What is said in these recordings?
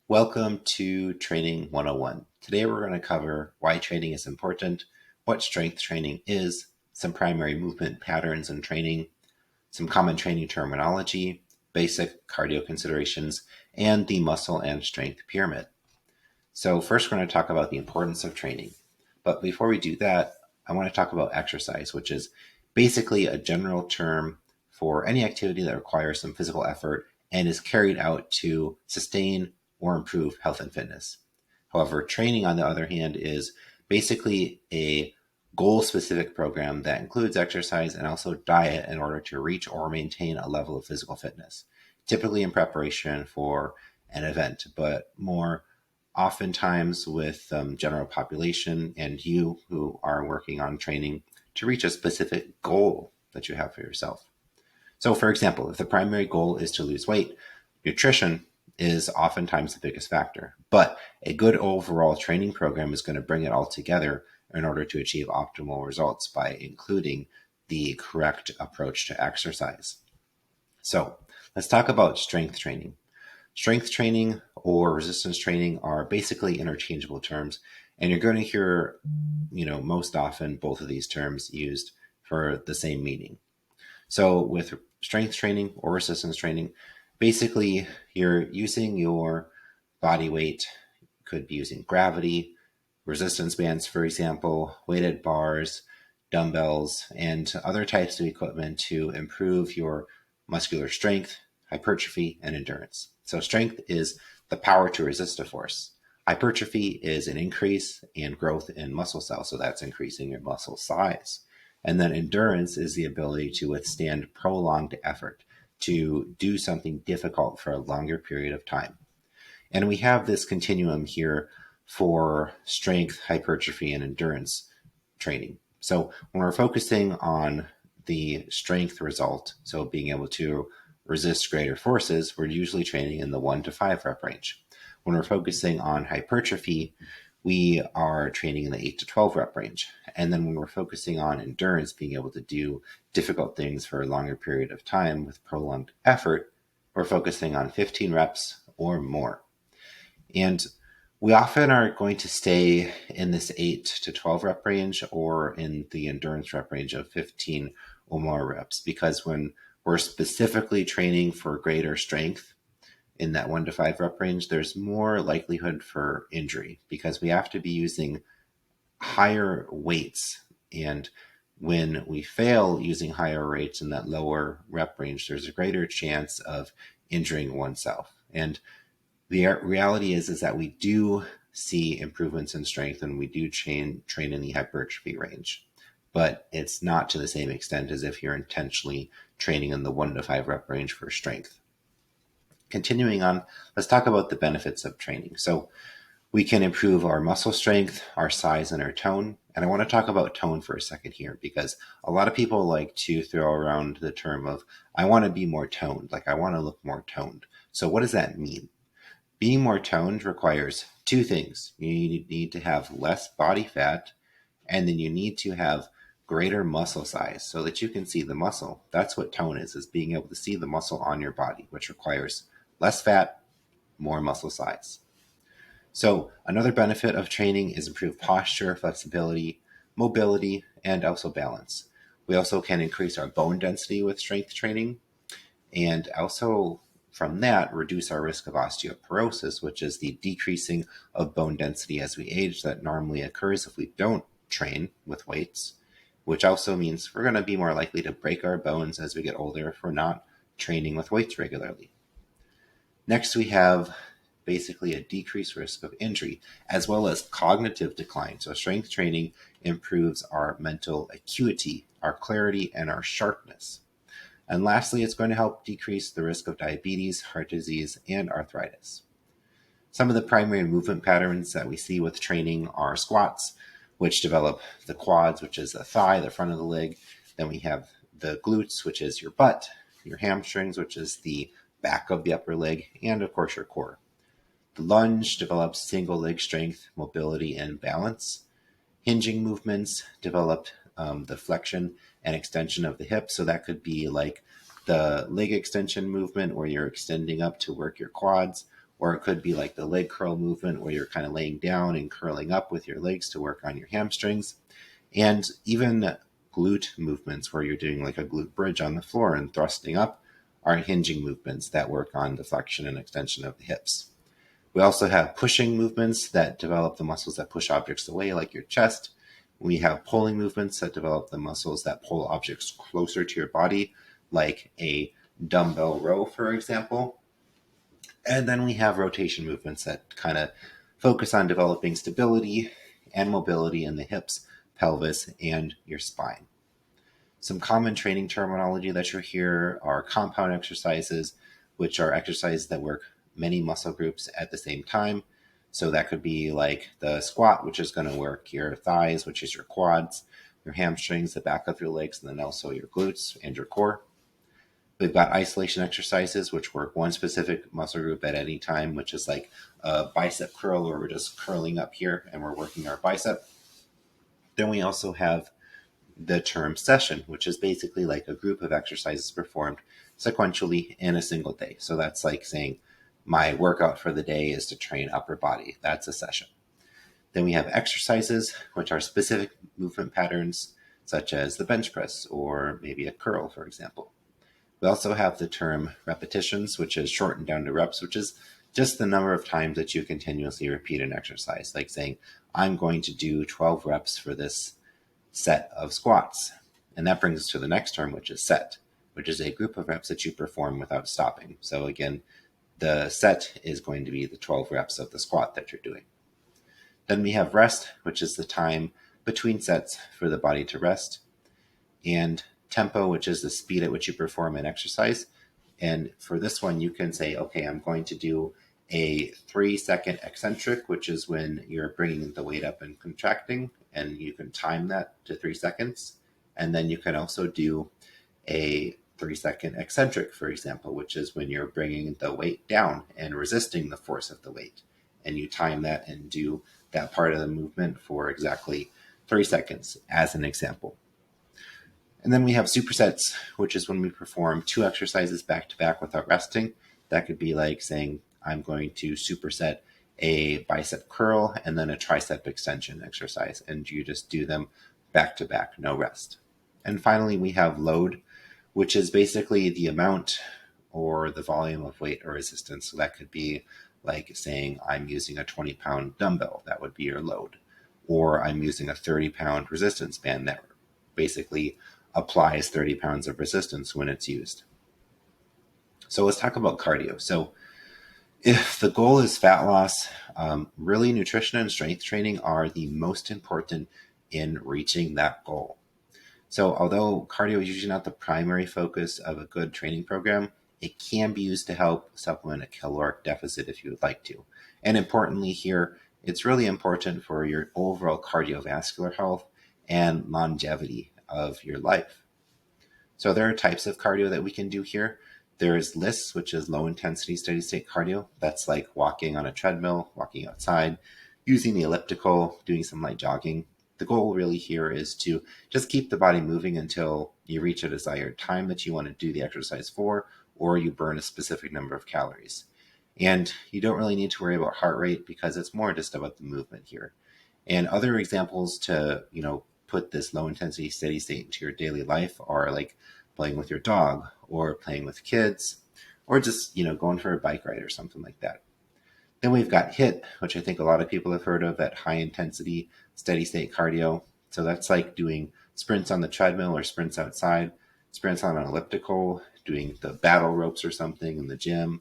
Welcome to Training 101. Today we're going to cover why training is important, what strength training is, some primary movement patterns in training, some common training terminology, basic cardio considerations, and the muscle and strength pyramid. So first we're going to talk about the importance of training. But before we do that, I want to talk about exercise, which is basically a general term for any activity that requires some physical effort and is carried out to sustain or improve health and fitness. However, training, on the other hand, is basically a goal-specific program that includes exercise and also diet in order to reach or maintain a level of physical fitness, typically in preparation for an event, but more oftentimes with general population and you who are working on training to reach a specific goal that you have for yourself. So, for example, if the primary goal is to lose weight, nutrition is oftentimes the biggest factor. But a good overall training program is going to bring it all together in order to achieve optimal results by including the correct approach to exercise. So, let's talk about strength training. Strength training or resistance training are basically interchangeable terms, and you're going to hear, most often both of these terms used for the same meaning. So with strength training or resistance training, basically you're using your body weight, could be using gravity, resistance bands, for example, weighted bars, dumbbells, and other types of equipment to improve your muscular strength, hypertrophy, and endurance. So strength is the power to resist a force. Hypertrophy is an increase and growth in muscle cells, so that's increasing your muscle size. And then endurance is the ability to withstand prolonged effort, to do something difficult for a longer period of time. And we have this continuum here for strength, hypertrophy, and endurance training. So when we're focusing on the strength result, so being able to resist greater forces, we're usually training in the 1 to 5 rep range. When we're focusing on hypertrophy, we are training in the 8 to 12 rep range. And then when we're focusing on endurance, being able to do difficult things for a longer period of time with prolonged effort, we're focusing on 15 reps or more. And we often are going to stay in this 8 to 12 rep range or in the endurance rep range of 15 or more reps, because when we're specifically training for greater strength in that 1 to 5 rep range, there's more likelihood for injury because we have to be using higher weights. And when we fail using higher rates in that lower rep range, there's a greater chance of injuring oneself. And the reality is that we do see improvements in strength and we do train in the hypertrophy range, but it's not to the same extent as if you're intentionally training in the 1 to 5 rep range for strength. Continuing on, let's talk about the benefits of training. So we can improve our muscle strength, our size, and our tone. And I want to talk about tone for a second here because a lot of people like to throw around the term of, I want to be more toned, like I want to look more toned. So what does that mean? Being more toned requires two things. You need to have less body fat, and then you need to have greater muscle size so that you can see the muscle. That's what tone is being able to see the muscle on your body, which requires less fat, more muscle size. So another benefit of training is improved posture, flexibility, mobility, and also balance. We also can increase our bone density with strength training, and also from that reduce our risk of osteoporosis, which is the decreasing of bone density as we age that normally occurs if we don't train with weights, which also means we're going to be more likely to break our bones as we get older if we're not training with weights regularly. Next, we have basically a decreased risk of injury as well as cognitive decline. So strength training improves our mental acuity, our clarity, and our sharpness. And lastly, it's going to help decrease the risk of diabetes, heart disease, and arthritis. Some of the primary movement patterns that we see with training are squats, which develop the quads, which is the thigh, the front of the leg. Then we have the glutes, which is your butt, your hamstrings, which is the back of the upper leg, and of course your core. The lunge develops single leg strength, mobility, and balance. Hinging movements develop the flexion and extension of the hip. So that could be like the leg extension movement where you're extending up to work your quads, or it could be like the leg curl movement where you're kind of laying down and curling up with your legs to work on your hamstrings, and even glute movements where you're doing like a glute bridge on the floor and thrusting up are hinging movements that work on the flexion and extension of the hips. We also have pushing movements that develop the muscles that push objects away, like your chest. We have pulling movements that develop the muscles that pull objects closer to your body, like a dumbbell row, for example. And then we have rotation movements that kind of focus on developing stability and mobility in the hips, pelvis, and your spine. Some common training terminology that you'll hear are compound exercises, which are exercises that work many muscle groups at the same time. So that could be like the squat, which is going to work your thighs, which is your quads, your hamstrings, the back of your legs, and then also your glutes and your core. We've got isolation exercises, which work one specific muscle group at any time, which is like a bicep curl, where we're just curling up here and we're working our bicep. Then we also have the term session, which is basically like a group of exercises performed sequentially in a single day. So that's like saying my workout for the day is to train upper body. That's a session. Then we have exercises, which are specific movement patterns, such as the bench press or maybe a curl, for example. We also have the term repetitions, which is shortened down to reps, which is just the number of times that you continuously repeat an exercise, like saying, I'm going to do 12 reps for this set of squats. And that brings us to the next term, which is set, which is a group of reps that you perform without stopping. So again, the set is going to be the 12 reps of the squat that you're doing. Then we have rest, which is the time between sets for the body to rest, and tempo, which is the speed at which you perform an exercise. And for this one, you can say, okay, I'm going to do a 3-second eccentric, which is when you're bringing the weight up and contracting, and you can time that to 3 seconds. And then you can also do a 3-second eccentric, for example, which is when you're bringing the weight down and resisting the force of the weight. And you time that and do that part of the movement for exactly 3 seconds, as an example. And then we have supersets, which is when we perform 2 exercises back to back without resting. That could be like saying, I'm going to superset a bicep curl and then a tricep extension exercise. And you just do them back to back, no rest. And finally, we have load, which is basically the amount or the volume of weight or resistance. So that could be like saying, I'm using a 20-pound dumbbell. That would be your load. Or I'm using a 30-pound resistance band that basically applies 30 pounds of resistance when it's used. So let's talk about cardio. So if the goal is fat loss, really nutrition and strength training are the most important in reaching that goal. So although cardio is usually not the primary focus of a good training program, it can be used to help supplement a caloric deficit if you would like to. And importantly here, it's really important for your overall cardiovascular health and longevity of your life. So there are types of cardio that we can do here. There's LISS, which is low intensity steady state cardio. That's like walking on a treadmill, walking outside, using the elliptical, doing some light jogging. The goal really here is to just keep the body moving until you reach a desired time that you want to do the exercise for, or you burn a specific number of calories. And you don't really need to worry about heart rate because it's more just about the movement here. And other examples to, put this low intensity steady state into your daily life are like playing with your dog or playing with kids or just, going for a bike ride or something like that. Then we've got HIIT, which I think a lot of people have heard of, that high intensity steady state cardio. So that's like doing sprints on the treadmill or sprints outside, sprints on an elliptical, doing the battle ropes or something in the gym.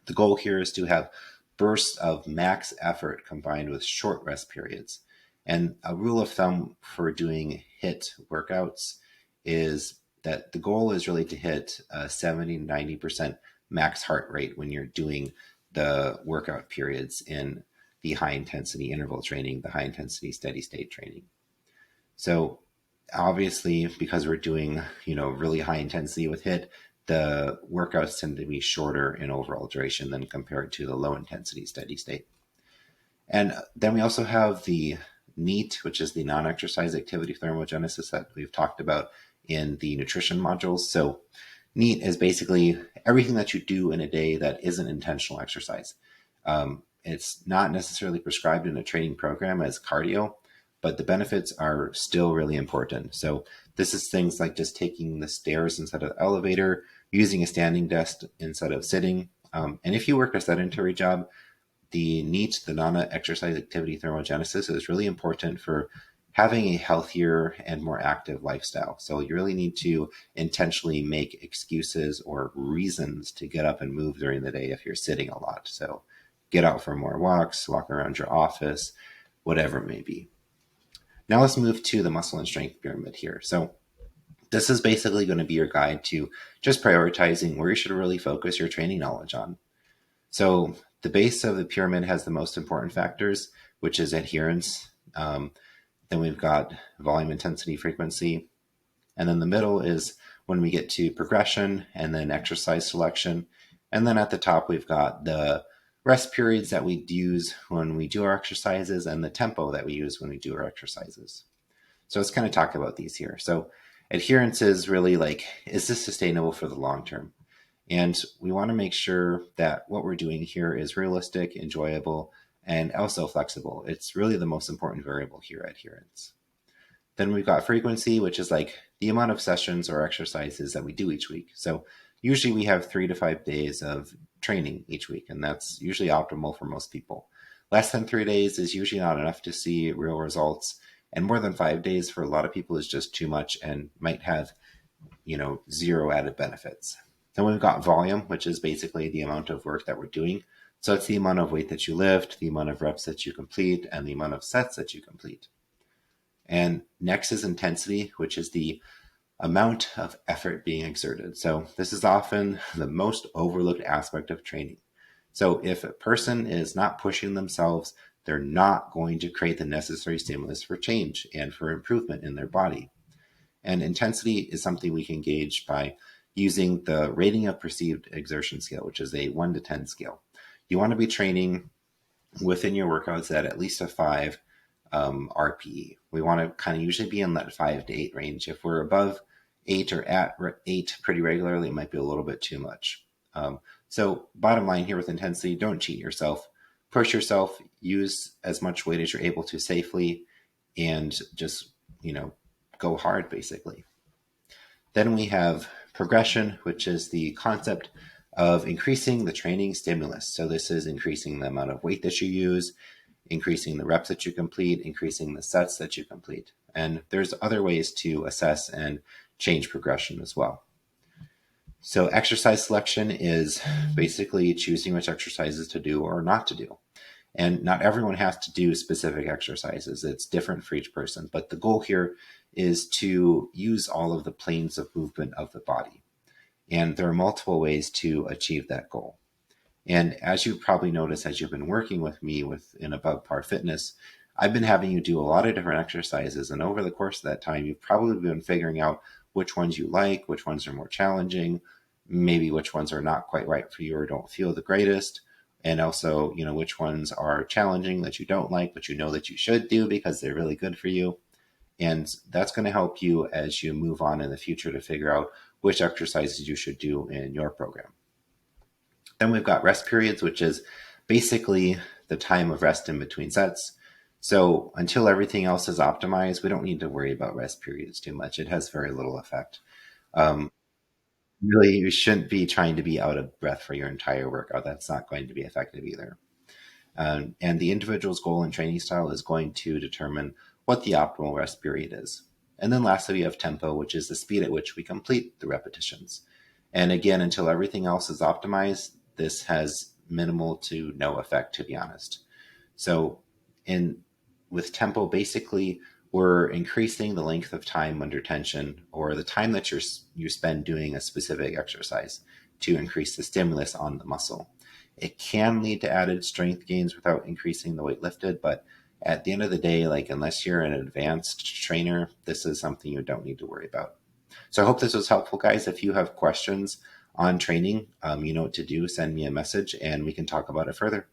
The goal here is to have bursts of max effort combined with short rest periods. And a rule of thumb for doing HIIT workouts is that the goal is really to hit 70 to 90% max heart rate when you're doing the workout periods in the high intensity interval training, the high intensity steady state training. So obviously, because we're doing, really high intensity with HIIT, the workouts tend to be shorter in overall duration than compared to the low intensity steady state. And then we also have the NEAT, which is the non-exercise activity thermogenesis that we've talked about in the nutrition modules. So NEAT is basically everything that you do in a day that isn't intentional exercise. It's not necessarily prescribed in a training program as cardio, but the benefits are still really important. So this is things like just taking the stairs instead of the elevator, using a standing desk instead of sitting. And if you work a sedentary job, the NEAT, the non-exercise activity thermogenesis, is really important for having a healthier and more active lifestyle. So you really need to intentionally make excuses or reasons to get up and move during the day if you're sitting a lot. So get out for more walks, walk around your office, whatever it may be. Now let's move to the muscle and strength pyramid here. So this is basically going to be your guide to just prioritizing where you should really focus your training knowledge on. So the base of the pyramid has the most important factors, which is adherence. Then we've got volume, intensity, frequency. And then the middle is when we get to progression and then exercise selection. And then at the top, we've got the rest periods that we use when we do our exercises and the tempo that we use when we do our exercises. So let's kind of talk about these here. So adherence is really like, is this sustainable for the long term? And we want to make sure that what we're doing here is realistic, enjoyable, and also flexible. It's really the most important variable here, adherence. Then we've got frequency, which is like the amount of sessions or exercises that we do each week. So usually we have 3 to 5 days of training each week, and that's usually optimal for most people. Less than 3 days is usually not enough to see real results, and more than 5 days for a lot of people is just too much and might have, zero added benefits. Then we've got volume, which is basically the amount of work that we're doing. So it's the amount of weight that you lift, the amount of reps that you complete, and the amount of sets that you complete. And next is intensity, which is the amount of effort being exerted. So this is often the most overlooked aspect of training. So if a person is not pushing themselves, they're not going to create the necessary stimulus for change and for improvement in their body. And intensity is something we can gauge by using the rating of perceived exertion scale, which is a 1 to 10 scale. You want to be training within your workouts at least a 5 RPE. We want to kind of usually be in that 5 to 8 range. If we're above 8 or at 8 pretty regularly, it might be a little bit too much. So bottom line here with intensity, don't cheat yourself. Push yourself, use as much weight as you're able to safely, and just, go hard basically. Then we have progression, which is the concept of increasing the training stimulus. So this is increasing the amount of weight that you use, increasing the reps that you complete, increasing the sets that you complete. And there's other ways to assess and change progression as well. So exercise selection is basically choosing which exercises to do or not to do. And not everyone has to do specific exercises. It's different for each person. But the goal here is to use all of the planes of movement of the body. And there are multiple ways to achieve that goal. And as you probably noticed, as you've been working with me in Above Par Fitness, I've been having you do a lot of different exercises. And over the course of that time, you've probably been figuring out which ones you like, which ones are more challenging, maybe which ones are not quite right for you or don't feel the greatest. And also, which ones are challenging that you don't like, but you know that you should do because they're really good for you. And that's going to help you as you move on in the future to figure out which exercises you should do in your program. Then we've got rest periods, which is basically the time of rest in between sets. So until everything else is optimized, we don't need to worry about rest periods too much. It has very little effect. Really, you shouldn't be trying to be out of breath for your entire workout. That's not going to be effective either. And the individual's goal and training style is going to determine what the optimal rest period is. And then lastly, we have tempo, which is the speed at which we complete the repetitions. And again, until everything else is optimized, this has minimal to no effect, to be honest. So with tempo, basically, we're increasing the length of time under tension, or the time that you spend doing a specific exercise, to increase the stimulus on the muscle. It can lead to added strength gains without increasing the weight lifted, but at the end of the day, unless you're an advanced trainer, this is something you don't need to worry about. So I hope this was helpful, guys. If you have questions on training, you know what to do. Send me a message and we can talk about it further.